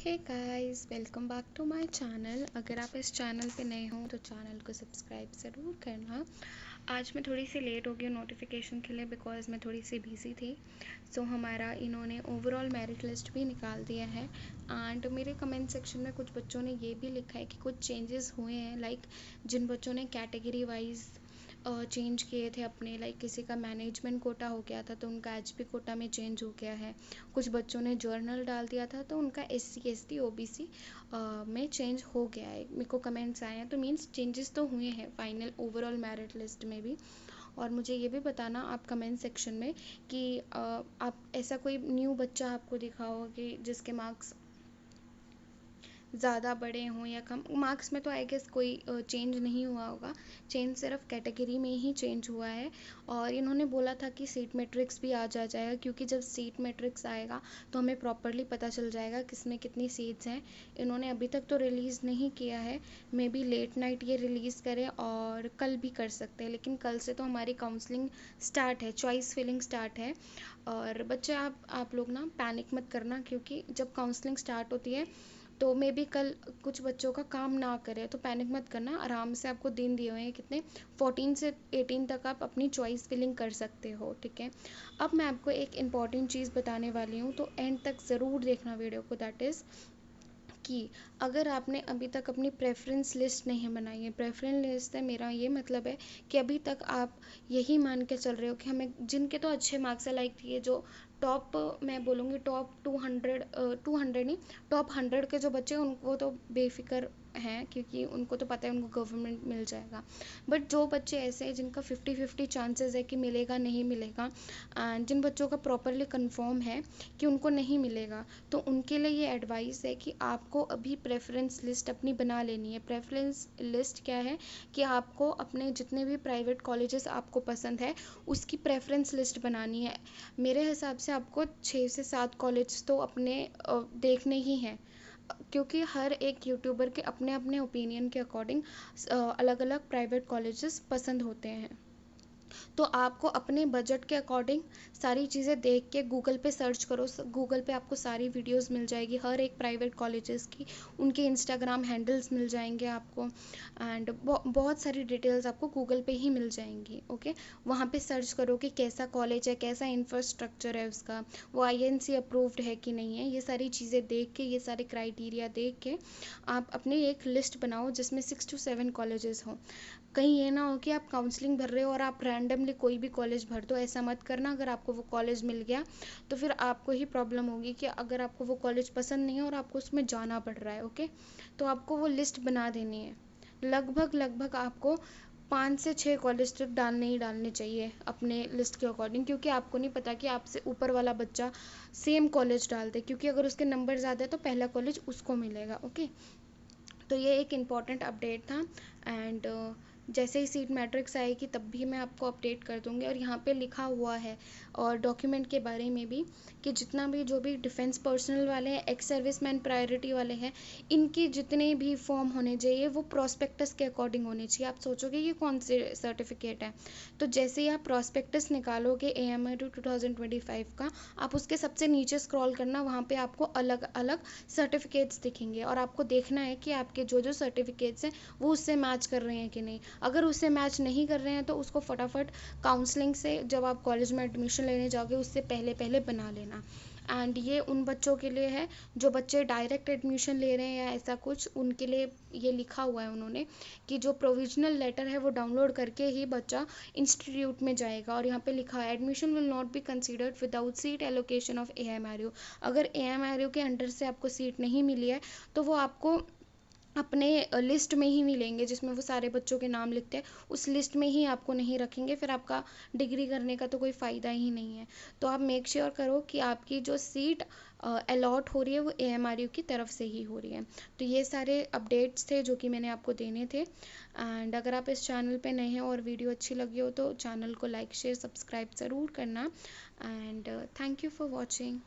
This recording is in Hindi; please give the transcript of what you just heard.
Hey guys, welcome back to my channel. अगर आप इस चैनल पे नए हो तो चैनल को सब्सक्राइब ज़रूर करना। आज मैं थोड़ी सी लेट हो गई नोटिफिकेशन के लिए बिकॉज़ मैं थोड़ी सी बिज़ी थी। सो हमारा इन्होंने ओवरऑल मेरिट लिस्ट भी निकाल दिया है एंड मेरे कमेंट सेक्शन में कुछ बच्चों ने ये भी लिखा है कि कुछ चेंजेस हुए हैं, लाइक जिन बच्चों ने कैटेगरी वाइज चेंज किए थे अपने, लाइक किसी का मैनेजमेंट कोटा हो गया था तो उनका एचपी कोटा में चेंज हो गया है। कुछ बच्चों ने जर्नल डाल दिया था तो उनका एससी एसटी ओबीसी में चेंज हो गया है। मेरे को कमेंट्स आए हैं तो मीन्स चेंजेस तो हुए हैं फाइनल ओवरऑल मेरिट लिस्ट में भी। और मुझे ये भी बताना आप कमेंट सेक्शन में कि आप ऐसा कोई न्यू बच्चा आपको दिखा हो कि जिसके मार्क्स ज़्यादा बड़े हों या कम। मार्क्स में तो आई गेस कोई चेंज नहीं हुआ होगा, चेंज सिर्फ कैटेगरी में ही चेंज हुआ है। और इन्होंने बोला था कि सीट मैट्रिक्स भी आ जाएगा, क्योंकि जब सीट मैट्रिक्स आएगा तो हमें प्रॉपरली पता चल जाएगा किसमें कितनी सीट्स हैं। इन्होंने अभी तक तो रिलीज़ नहीं किया है, मे बी लेट नाइट ये रिलीज़ करें और कल भी कर सकते हैं, लेकिन कल से तो हमारी काउंसलिंग स्टार्ट है, चॉइस फिलिंग स्टार्ट है। और बच्चे आप लोग ना पैनिक मत करना, क्योंकि जब काउंसलिंग स्टार्ट होती है तो मे बी कल कुछ बच्चों का काम ना करे, तो पैनिक मत करना। आराम से आपको दिन दिए हुए हैं कितने 14 से 18 तक आप अपनी चॉइस फिलिंग कर सकते हो, ठीक है। अब मैं आपको एक इम्पॉर्टेंट चीज़ बताने वाली हूँ, तो एंड तक ज़रूर देखना वीडियो को। दैट इज़ कि अगर आपने अभी तक अपनी प्रेफरेंस लिस्ट नहीं बनाई है, प्रेफरेंस लिस्ट है मेरा ये मतलब है कि अभी तक आप यही मान के चल रहे हो कि हमें जिनके तो अच्छे मार्क्स है, लाइक ये जो टॉप, मैं बोलूँगी टॉप 200, 200 नहीं, टॉप 100 के जो बच्चे हैं उनको तो बेफिक्र हैं, क्योंकि उनको तो पता है उनको गवर्नमेंट मिल जाएगा। बट जो बच्चे ऐसे हैं जिनका 50-50 चांसेस है कि मिलेगा नहीं मिलेगा, एंड जिन बच्चों का प्रॉपरली कंफर्म है कि उनको नहीं मिलेगा, तो उनके लिए ये एडवाइस है कि आपको अभी प्रेफरेंस लिस्ट अपनी बना लेनी है। प्रेफरेंस लिस्ट क्या है कि आपको अपने जितने भी प्राइवेट कॉलेजेस आपको पसंद है उसकी प्रेफरेंस लिस्ट बनानी है। मेरे हिसाब से आपको 6 से 7 कॉलेज तो अपने देखने ही हैं, क्योंकि हर एक यूट्यूबर के अपने अपने ओपिनियन के अकॉर्डिंग अलग अलग प्राइवेट कॉलेजेस पसंद होते हैं। तो आपको अपने बजट के अकॉर्डिंग सारी चीज़ें देख के गूगल पे सर्च करो, गूगल पे आपको सारी वीडियोस मिल जाएगी हर एक प्राइवेट कॉलेजेस की, उनके इंस्टाग्राम हैंडल्स मिल जाएंगे आपको, एंड बहुत सारी डिटेल्स आपको गूगल पे ही मिल जाएंगी, ओके। वहाँ पे सर्च करो कि कैसा कॉलेज है, कैसा इंफ्रास्ट्रक्चर है उसका, वो आईएनसी अप्रूव्ड है कि नहीं है। ये सारी चीज़ें देख के, ये सारे क्राइटेरिया देख के आप अपनी एक लिस्ट बनाओ जिसमें 6 to 7 कॉलेजेस हों। कहीं ये ना हो कि आप काउंसलिंग भर रहे हो और आप रैंडमली कोई भी कॉलेज भर दो, ऐसा मत करना। अगर आपको वो कॉलेज मिल गया तो फिर आपको ही प्रॉब्लम होगी कि अगर आपको वो कॉलेज पसंद नहीं है और आपको उसमें जाना पड़ रहा है, ओके। तो आपको वो लिस्ट बना देनी है। लगभग लगभग आपको 5 से 6 कॉलेज तक डालने ही डालने चाहिए अपने लिस्ट के अकॉर्डिंग, क्योंकि आपको नहीं पता कि आपसे ऊपर वाला बच्चा सेम कॉलेज डाल दे, क्योंकि अगर उसके नंबर ज़्यादा है तो पहला कॉलेज उसको मिलेगा, ओके। तो ये एक इम्पॉर्टेंट अपडेट था, एंड जैसे ही सीट मैट्रिक्स आएगी तब भी मैं आपको अपडेट कर दूँगी। और यहाँ पे लिखा हुआ है और डॉक्यूमेंट के बारे में भी कि जितना भी जो भी डिफेंस पर्सनल वाले हैं, एक्स सर्विसमैन प्रायोरिटी वाले हैं, इनकी जितने भी फॉर्म होने चाहिए वो प्रॉस्पेक्टस के अकॉर्डिंग होने चाहिए। आप सोचोगे ये कौन से सर्टिफिकेट है, तो जैसे ही आप प्रॉस्पेक्टस निकालोगे AMRU 2025 का, आप उसके सबसे नीचे स्क्रॉल करना, वहाँ पे आपको अलग अलग सर्टिफिकेट्स दिखेंगे और आपको देखना है कि आपके जो जो सर्टिफिकेट्स हैं वो उससे मैच कर रहे हैं कि नहीं। अगर उससे मैच नहीं कर रहे हैं तो उसको फटाफट काउंसलिंग से, जब आप कॉलेज में एडमिशन लेने जाओगे उससे पहले पहले बना लेना। एंड ये उन बच्चों के लिए है जो बच्चे डायरेक्ट एडमिशन ले रहे हैं या ऐसा कुछ, उनके लिए ये लिखा हुआ है उन्होंने कि जो प्रोविजनल लेटर है वो डाउनलोड करके ही बच्चा इंस्टीट्यूट में जाएगा। और यहाँ पे लिखा है admission will not be considered without seat allocation of AMRU। अगर AMRU के अंडर से आपको सीट नहीं मिली है तो वो आपको अपने लिस्ट में ही मिलेंगे जिसमें वो सारे बच्चों के नाम लिखते हैं, उस लिस्ट में ही आपको नहीं रखेंगे, फिर आपका डिग्री करने का तो कोई फ़ायदा ही नहीं है। तो आप मेक श्योर करो कि आपकी जो सीट अलॉट हो रही है वो AMRU की तरफ से ही हो रही है। तो ये सारे अपडेट्स थे जो कि मैंने आपको देने थे। एंड अगर आप इस चैनल पे नए हैं और वीडियो अच्छी लगी हो तो चैनल को लाइक शेयर सब्सक्राइब ज़रूर करना। And thank you for watching.